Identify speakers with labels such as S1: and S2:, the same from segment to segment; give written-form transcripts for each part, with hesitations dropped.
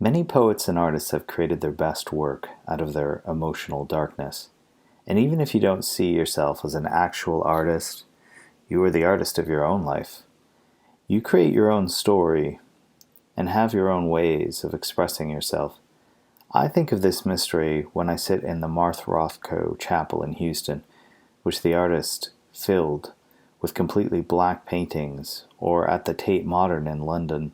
S1: Many poets and artists have created their best work out of their emotional darkness. And even if you don't see yourself as an actual artist, you are the artist of your own life. You create your own story and have your own ways of expressing yourself. I think of this mystery when I sit in the Martha Rothko Chapel in Houston, which the artist filled with completely black paintings, or at the Tate Modern in London,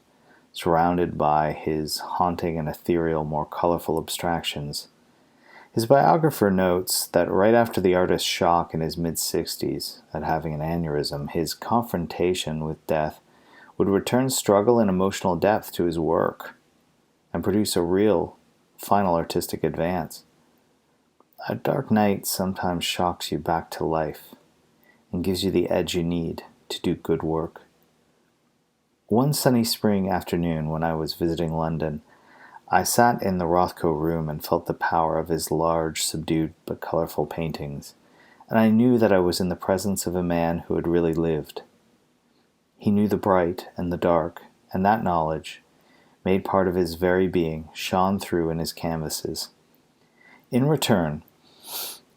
S1: surrounded by his haunting and ethereal, more colorful abstractions. His biographer notes that right after the artist's shock in his mid-60s at having an aneurysm, his confrontation with death would return struggle and emotional depth to his work and produce a real, final artistic advance. A dark night sometimes shocks you back to life and gives you the edge you need to do good work. One sunny spring afternoon when I was visiting London, I sat in the Rothko room and felt the power of his large, subdued but colorful paintings, and I knew that I was in the presence of a man who had really lived. He knew the bright and the dark, and that knowledge, made part of his very being, shone through in his canvases. In return,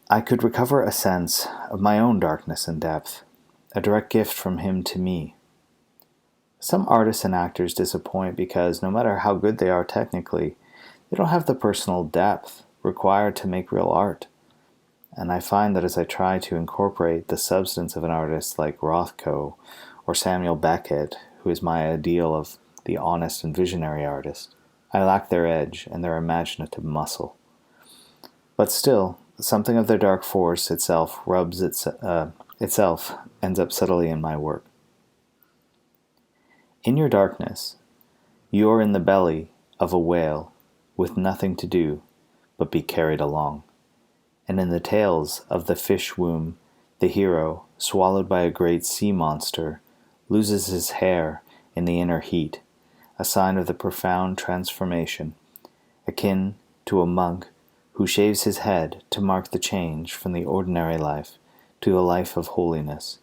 S1: I could recover a sense of my own darkness and depth, a direct gift from him to me. Some artists and actors disappoint because no matter how good they are technically, they don't have the personal depth required to make real art. And I find that as I try to incorporate the substance of an artist like Rothko or Samuel Beckett, who is my ideal of the honest and visionary artist, I lack their edge and their imaginative muscle. But still, something of their dark force itself ends up subtly in my work. In your darkness, you are in the belly of a whale with nothing to do but be carried along. And in the tales of the fish womb, the hero, swallowed by a great sea monster, loses his hair in the inner heat, a sign of the profound transformation, akin to a monk who shaves his head to mark the change from the ordinary life to a life of holiness.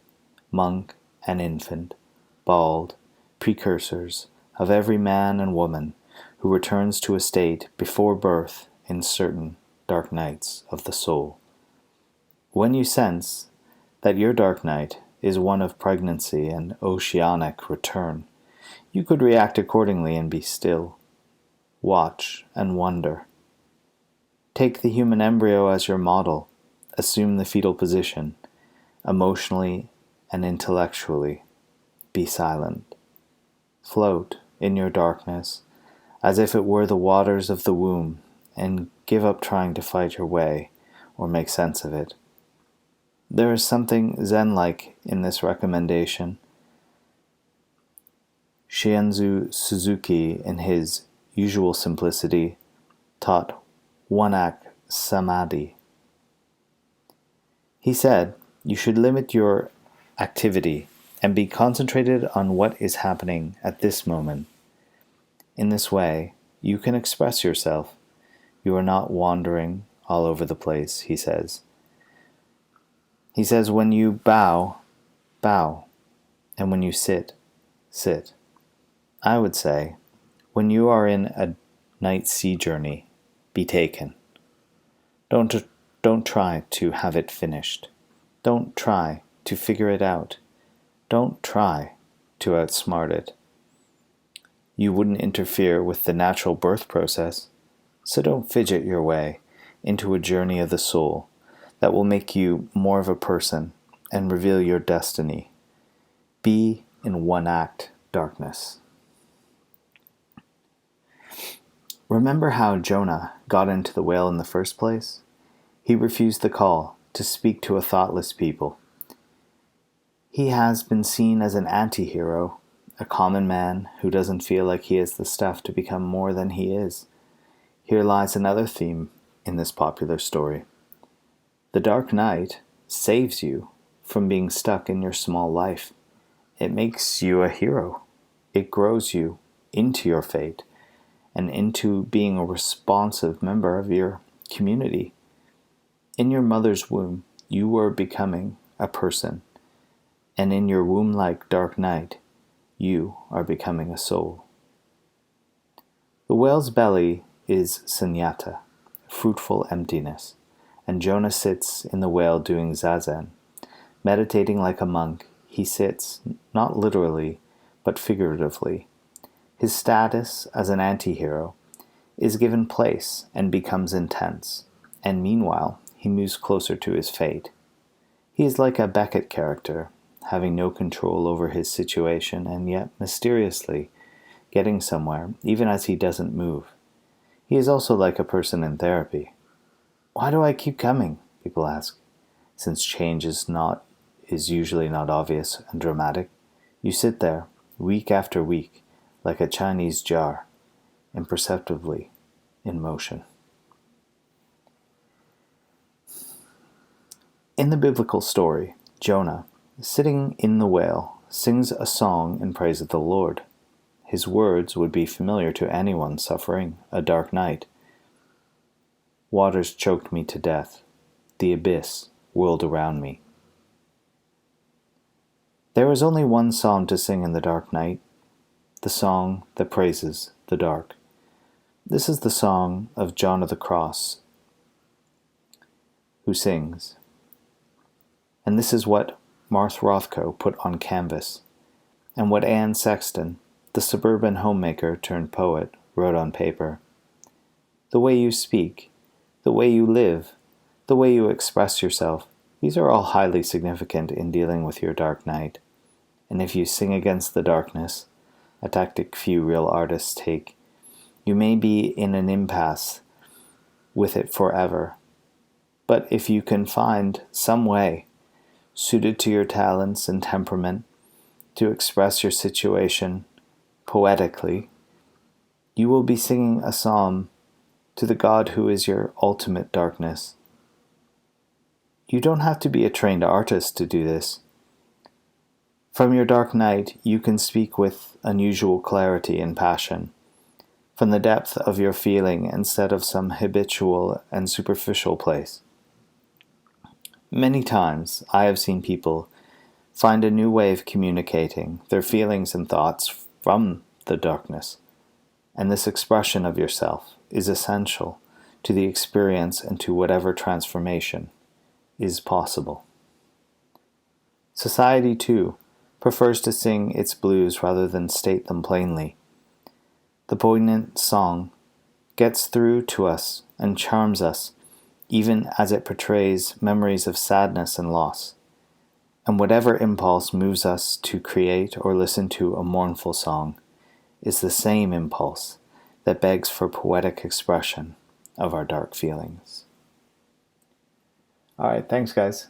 S1: Monk and infant, bald, precursors of every man and woman who returns to a state before birth in certain dark nights of the soul. When you sense that your dark night is one of pregnancy and oceanic return, you could react accordingly and be still. Watch and wonder. Take the human embryo as your model. Assume the fetal position. Emotionally and intellectually, be silent. Float in your darkness as if it were the waters of the womb, and give up trying to fight your way or make sense of it. There is something Zen-like in this recommendation. Shienzu Suzuki, in his usual simplicity, taught one-act samadhi. He said, you should limit your activity and be concentrated on what is happening at this moment. In this way, you can express yourself. You are not wandering all over the place, he says. He says, when you bow, bow, and when you sit, sit. I would say, when you are in a night sea journey, be taken. Don't try to have it finished. Don't try to figure it out. Don't try to outsmart it. You wouldn't interfere with the natural birth process, so don't fidget your way into a journey of the soul that will make you more of a person and reveal your destiny. Be in one-act darkness. Remember how Jonah got into the whale in the first place? He refused the call to speak to a thoughtless people. He has been seen as an anti-hero, a common man who doesn't feel like he has the stuff to become more than he is. Here lies another theme in this popular story. The dark night saves you from being stuck in your small life. It makes you a hero. It grows you into your fate and into being a responsive member of your community. In your mother's womb, you were becoming a person, and in your womb-like dark night, you are becoming a soul. The whale's belly is sunyata, fruitful emptiness, and Jonah sits in the whale doing zazen. Meditating like a monk, he sits, not literally, but figuratively. His status as an anti-hero is given place and becomes intense, and meanwhile he moves closer to his fate. He is like a Beckett character, having no control over his situation and yet mysteriously getting somewhere, even as he doesn't move. He is also like a person in therapy. Why do I keep coming? People ask. Since change is usually not obvious and dramatic, you sit there, week after week, like a Chinese jar, imperceptibly in motion. In the biblical story, Jonah, sitting in the whale, sings a song in praise of the Lord. His words would be familiar to anyone suffering a dark night. Waters choked me to death. The abyss whirled around me. There is only one song to sing in the dark night, the song that praises the dark. This is the song of John of the Cross, who sings. And this is what Martha Rothko put on canvas, and what Anne Sexton, the suburban homemaker turned poet, wrote on paper. The way you speak, the way you live, the way you express yourself, these are all highly significant in dealing with your dark night. And if you sing against the darkness, a tactic few real artists take, you may be in an impasse with it forever. But if you can find some way, suited to your talents and temperament, to express your situation poetically, you will be singing a psalm to the God who is your ultimate darkness. You don't have to be a trained artist to do this. From your dark night, you can speak with unusual clarity and passion, from the depth of your feeling instead of some habitual and superficial place. Many times I have seen people find a new way of communicating their feelings and thoughts from the darkness, and this expression of yourself is essential to the experience and to whatever transformation is possible. Society, too, prefers to sing its blues rather than state them plainly. The poignant song gets through to us and charms us, even as it portrays memories of sadness and loss. And whatever impulse moves us to create or listen to a mournful song is the same impulse that begs for poetic expression of our dark feelings. All right, thanks, guys.